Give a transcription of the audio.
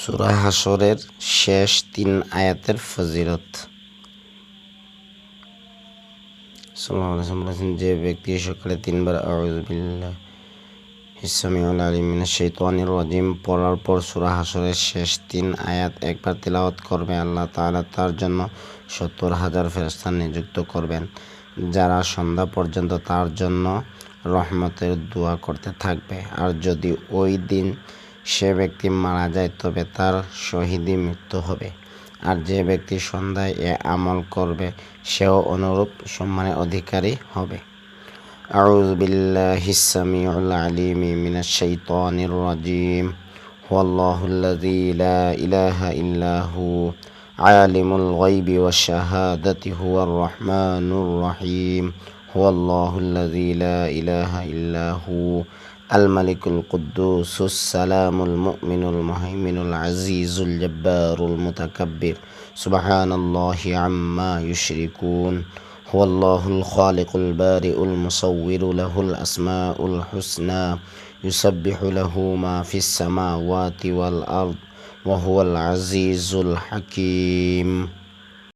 সূরা হাশরের শেষ ৩ আয়াতের ফজিলত। সাল্লাল্লাহু আলাইহি ওয়াসাল্লাম বলেছেন, যে ব্যক্তি সকালে ৩ বার আউযু বিল্লাহিস সামিউল আলিম মিনাশ শাইতানির রাজিম পড়ার পর সূরা হাশরের শেষ ৩ আয়াত একবার তিলাওয়াত করবে, আল্লাহ তাআলা তার জন্য ৭০,০০০ ফেরেশতা নিযুক্ত করবেন, যারা সন্ধ্যা পর্যন্ত তার জন্য রহমতের দোয়া করতে থাকবে। আর যদি ওই দিন সে ব্যক্তি মারা যায় তবে তার শহীদি মৃত্যু হবে। আর যে ব্যক্তি সন্ধ্যায় এ আমল করবে সেও অনুরূপ সম্মানের অধিকারী হবে। আউযু বিল্লাহিস সামিউল আলিম মিনাশ শাইতানির রাজিম। হুয়াল্লাহুল্লাযী লা ইলাহা ইল্লা হু আলিমুল গায়বি ওয়াশ শাহাদাতি হুয়ার রহমানুর রহিম। হুয়াল্লাহুল্লাযী লা ইলাহা ইল্লা হু আল মালিকুল কুদ্দুসুস সালামুল মুমিনুল মুহাইমিনুল আজিজুল জব্বারুল মুতাকাব্বির। সুবহানাল্লাহি আম্মা ইউশরিকুন। হুয়াল্লাহুল খালিকুল বারিউল মুসাউবিরু লাহুল আসমাউল হুসনা ইউসাব্বিহু লাহু মা ফিস সামাওয়াতি ওয়াল আরদ ওয়া হুয়াল আজিজুল হাকীম।